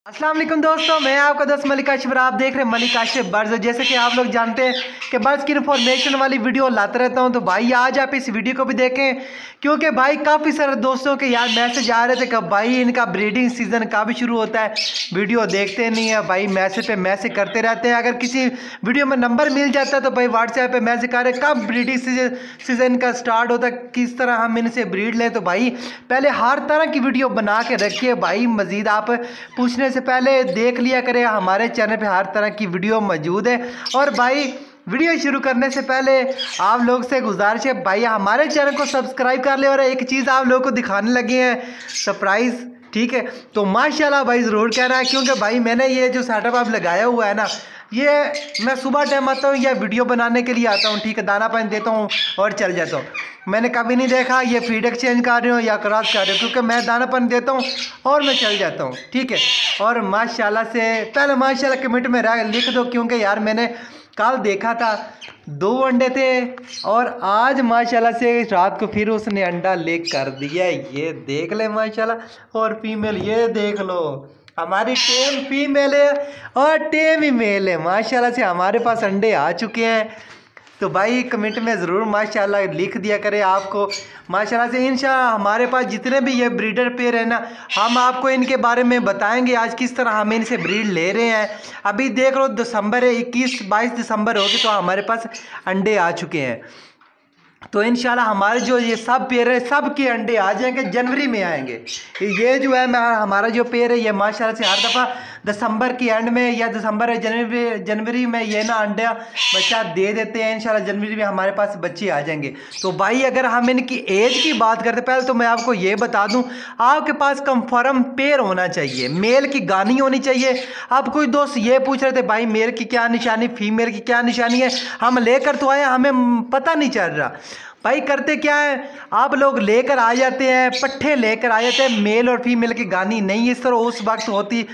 अस्सलाम वालेकुम दोस्तों, मैं आपका दोस्त मलिक आशिफ। आप देख रहे हैं मलिक आशिफ बर्ड्स। जैसे कि आप लोग जानते हैं कि बर्ड्स की इन्फॉर्मेशन वाली वीडियो लाता रहता हूं, तो भाई आज आप इस वीडियो को भी देखें, क्योंकि भाई काफ़ी सारे दोस्तों के यार मैसेज आ रहे थे कि भाई इनका ब्रीडिंग सीज़न कब शुरू होता है, वीडियो देखते नहीं है भाई, मैसेज पे मैसेज करते रहते हैं। अगर किसी वीडियो में नंबर मिल जाता है तो भाई व्हाट्सएप पे मैसेज करें कब ब्रीडिंग सीजन का स्टार्ट होता है, किस तरह हम इनसे ब्रीड लें। तो भाई पहले हर तरह की वीडियो बना के रखिए भाई, मज़ीद आप पूछने से पहले देख लिया करें, हमारे चैनल पे हर तरह की वीडियो मौजूद है। और भाई वीडियो शुरू करने से पहले आप लोग से गुजारिश है भाई हमारे चैनल को सब्सक्राइब कर ले। और एक चीज़ आप लोगों को दिखाने लगे हैं सरप्राइज़, ठीक है, तो माशाल्लाह भाई ज़रूर कहना है, क्योंकि भाई मैंने ये जो सेटअप आप लगाया हुआ है ना, ये मैं सुबह टाइम आता हूँ या वीडियो बनाने के लिए आता हूँ, ठीक है, दाना पानी देता हूँ और चल जाता हूँ। मैंने कभी नहीं देखा ये फीड एक्सचेंज कर रहे हो या क्रॉस कर रहे हो, क्योंकि मैं दाना पानी देता हूँ और मैं चल जाता हूँ, ठीक है। और माशाल्लाह से पहले माशाल्लाह कमेंट में लिख दो, क्योंकि यार मैंने कल देखा था 2 अंडे थे और आज माशाल्लाह से रात को फिर उसने अंडा लेक कर दिया। ये देख ले माशाल्लाह, और फीमेल ये देख लो, हमारी टेम फीमेल है और टेम ही मेल है। माशाल्लाह से हमारे पास अंडे आ चुके हैं। तो भाई कमेंट में ज़रूर माशाल्लाह लिख दिया करें आपको। माशाल्लाह से इंशाल्लाह हमारे पास जितने भी ये ब्रीडर पेयर है ना, हम आपको इनके बारे में बताएंगे आज किस तरह हम इनसे ब्रीड ले रहे हैं। अभी देख लो दिसंबर है, 21-22 दिसंबर होगी तो हमारे पास अंडे आ चुके हैं। तो इंशाल्लाह हमारे जो ये सब पेयर है सब के अंडे आ जाएंगे, जनवरी में आएंगे। ये जो है हमारा जो पेयर है ये माशाल्लाह से हर दफ़ा दिसंबर की एंड में या दिसंबर जनवरी में ये ना अंडा बच्चा दे देते हैं। इंशाल्लाह जनवरी में हमारे पास बच्चे आ जाएंगे। तो भाई अगर हम इनकी एज की बात करते, पहले तो मैं आपको ये बता दूं, आपके पास कंफर्म पेयर होना चाहिए, मेल की गानी होनी चाहिए। अब कोई दोस्त ये पूछ रहे थे भाई मेल की क्या निशानी, फीमेल की क्या निशानी है, हम लेकर तो आए, हमें पता नहीं चल रहा। भाई करते क्या है, आप लोग लेकर आ जाते हैं, पट्ठे लेकर आ जाते हैं, मेल और फीमेल की गानी नहीं इस तरह उस वक्त होती,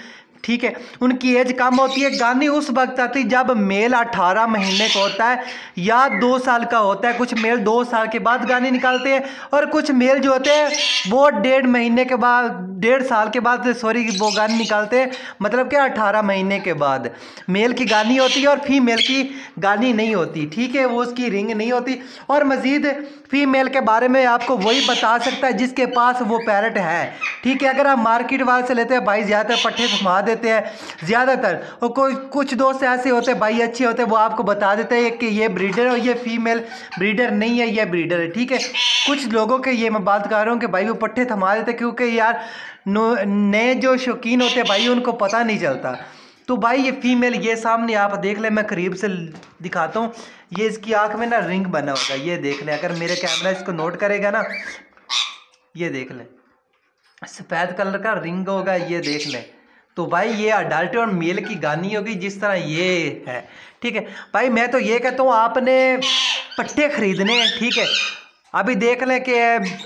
ठीक है, उनकी एज कम होती है। गानी उस वक्त आती जब मेल 18 महीने का होता है या 2 साल का होता है। कुछ मेल 2 साल के बाद गानी निकालते हैं और कुछ मेल जो होते हैं वो 1.5 महीने के बाद, 1.5 साल के बाद वो गानी निकालते हैं, मतलब कि 18 महीने के बाद मेल की गानी होती है और फीमेल की गानी नहीं होती, ठीक है, वो उसकी रिंग नहीं होती। और मज़ीद फीमेल के बारे में आपको वही बता सकता है जिसके पास वो पैरट है, ठीक है। अगर आप मार्केट वाले से लेते हैं भाई ज़्यादातर पट्टे घुमा देते हैं ज़्यादातर, और कोई कुछ दोस्त ऐसे होते हैं भाई अच्छे होते हैं, वो आपको बता देते हैं कि ये ब्रीडर है, ये फीमेल ब्रीडर नहीं है, ये ब्रीडर है, ठीक है। कुछ लोगों के ये मैं बात कर रहा हूँ कि भाई वो पट्टे थमा देते हैं, क्योंकि यार नए जो शौकीन होते हैं भाई उनको पता नहीं चलता। तो भाई ये फीमेल ये सामने आप देख ले, मैं करीब से दिखाता हूँ, ये इसकी आंख में ना रिंग बना होगा, ये देख ले, अगर मेरे कैमरा इसको नोट करेगा ना, ये देख ले सफ़ेद कलर का रिंग होगा, ये देख ले। तो भाई ये अडल्ट और मेल की गानी होगी जिस तरह ये है, ठीक है। भाई मैं तो ये कहता हूँ आपने पट्टे खरीदने हैं, ठीक है। अभी देख लें कि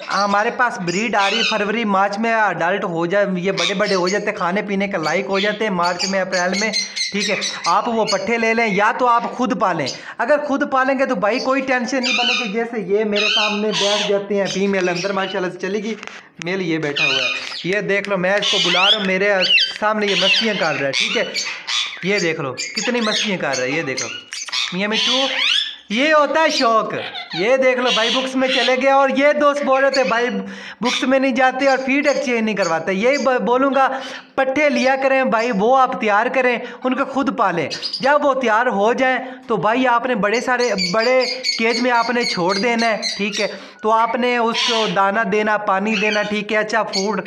हमारे पास ब्रीड आ रही, फरवरी मार्च में अडल्ट हो जाए, ये बड़े बड़े हो जाते, खाने पीने का लायक हो जाते हैं मार्च में अप्रैल में, ठीक है। आप वो पट्ठे ले लें या तो आप खुद पालें। अगर खुद पालेंगे तो भाई कोई टेंशन नहीं बनेगी। जैसे ये मेरे सामने बैठ जाते हैं फीमेल, अंदर माशाल्लाह से चलेगी, मेल ये बैठा हुआ है, ये देख लो, मैं इसको बुला रहा हूँ, मेरे सामने ये मस्तियाँ कर रहा है, ठीक है, ये देख लो कितनी मस्तियाँ कर रहा है, ये देखो मियाँ मिट्टू, ये होता है शौक। ये देख लो भाई बुक्स में चले गए, और ये दोस्त बोल रहे थे भाई बुक्स में नहीं जाते और फीड एक्सचेंज नहीं करवाते। यही बोलूँगा, पट्ठे लिया करें भाई, वो आप तैयार करें, उनको खुद पालें। जब वो तैयार हो जाए तो भाई आपने बड़े केज में आपने छोड़ देना है, ठीक है। तो आपने उसको दाना देना, पानी देना, ठीक है, अच्छा फूड,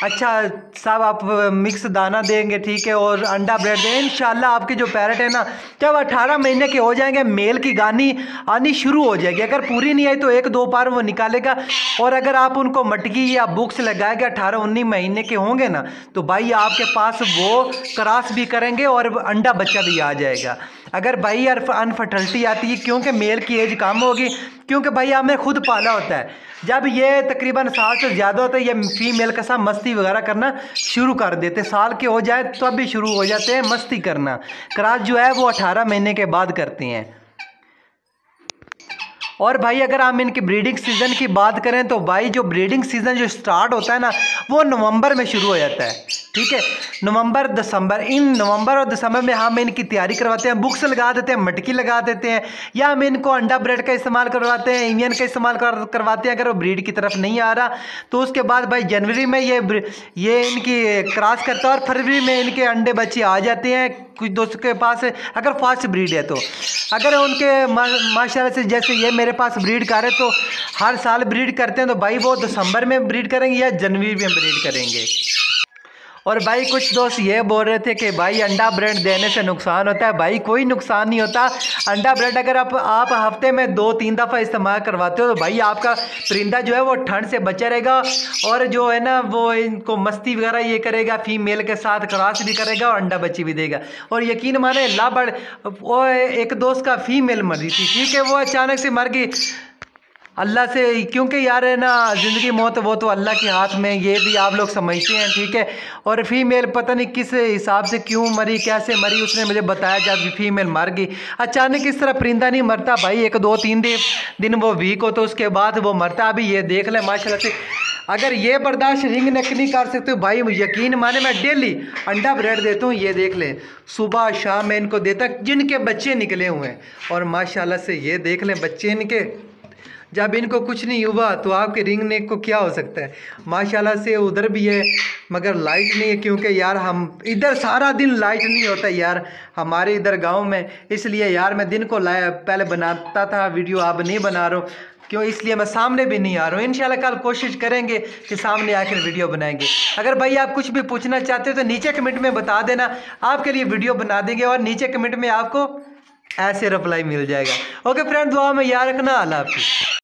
अच्छा सब आप मिक्स दाना देंगे, ठीक है, और अंडा ब्रेड दें। इंशाल्लाह आपके जो पैरट है ना, जब 18 महीने के हो जाएंगे मेल की गानी आनी शुरू हो जाएगी। अगर पूरी नहीं आई तो 1-2 बार वो निकालेगा, और अगर आप उनको मटकी या बुक्स लगाएंगे 18-19 महीने के होंगे ना, तो भाई आपके पास वो क्रॉस भी करेंगे और अंडा बच्चा भी आ जाएगा। अगर भाई यार अनफर्टिलिटी आती है, क्योंकि मेल की एज कम होगी, क्योंकि भाई आपने खुद पाला होता है, जब ये तकरीबन साल से ज़्यादा होता है ये फीमेल के साथ मस्ती वगैरह करना शुरू कर देते, साल के हो जाए तो अब भी शुरू हो जाते हैं मस्ती करना। क्रॉस जो है वो 18 महीने के बाद करते हैं। और भाई अगर हम इनकी ब्रीडिंग सीज़न की बात करें तो भाई जो ब्रीडिंग सीज़न जो स्टार्ट होता है ना, वो नवंबर में शुरू हो जाता है, ठीक है। नवंबर दिसंबर, इन नवंबर और दिसंबर में हम इनकी तैयारी करवाते हैं, बुक्स लगा देते हैं, मटकी लगा देते हैं, या हम इनको अंडा ब्रेड का इस्तेमाल करवाते हैं, इंडियन का इस्तेमाल करवाते हैं। अगर वो ब्रीड की तरफ नहीं आ रहा तो उसके बाद भाई जनवरी में ये इनकी क्रॉस करता है और फरवरी में इनके अंडे बच्चे आ जाते हैं कुछ दोस्तों के पास, अगर फास्ट ब्रीड है तो। अगर उनके माशाल्लाह से जैसे ये मेरे पास ब्रीड कर रहे तो हर साल ब्रीड करते हैं, तो भाई वो दिसंबर में ब्रीड करेंगे या जनवरी में ब्रीड करेंगे। और भाई कुछ दोस्त ये बोल रहे थे कि भाई अंडा ब्रेड देने से नुकसान होता है। भाई कोई नुकसान नहीं होता। अंडा ब्रेड अगर आप हफ्ते में 2-3 दफ़ा इस्तेमाल करवाते हो तो भाई आपका परिंदा जो है वो ठंड से बचा रहेगा, और जो है ना वो इनको मस्ती वगैरह ये करेगा, फीमेल के साथ क्रॉस भी करेगा और अंडा बच्ची भी देगा। और यकीन माने वो एक दोस्त का फीमेल मरी थी, ठीक है, वो अचानक से मर गई अल्लाह से, क्योंकि यार है ना ज़िंदगी मौत वो तो अल्लाह के हाथ में, ये भी आप लोग समझते हैं, ठीक है। और फीमेल पता नहीं किस हिसाब से क्यों मरी, कैसे मरी, उसने मुझे बताया जब फीमेल मर गई। अचानक इस तरह परिंदा नहीं मरता भाई, 1-2-3 दिन वो वीक हो तो उसके बाद वो मरता। अभी ये देख लें माशाल्लाह से, अगर ये बर्दाश्त रिंग नेक नहीं कर सकते भाई यकीन माने मैं डेली अंडा ब्रेड देता हूँ। ये देख लें सुबह शाम मैं इनको देता, जिनके बच्चे निकले हुए हैं, और माशाल्लाह से ये देख लें बच्चे इनके, जब इनको कुछ नहीं हुआ तो आपके रिंग नेक को क्या हो सकता है। माशाल्लाह से उधर भी है मगर लाइट नहीं है, क्योंकि यार हम इधर सारा दिन लाइट नहीं होता यार हमारे इधर गांव में, इसलिए यार मैं दिन को पहले बनाता था वीडियो, अब नहीं बना रहा हूँ क्यों, इसलिए मैं सामने भी नहीं आ रहा हूँ। इंशाल्लाह कल कोशिश करेंगे कि सामने आकर वीडियो बनाएंगे। अगर भाई आप कुछ भी पूछना चाहते हो तो नीचे कमेंट में बता देना, आपके लिए वीडियो बना देंगे और नीचे कमेंट में आपको ऐसे रिप्लाई मिल जाएगा। ओके फ्रेंड, दुआ में याद रखना। अल्लाह हाफिज़।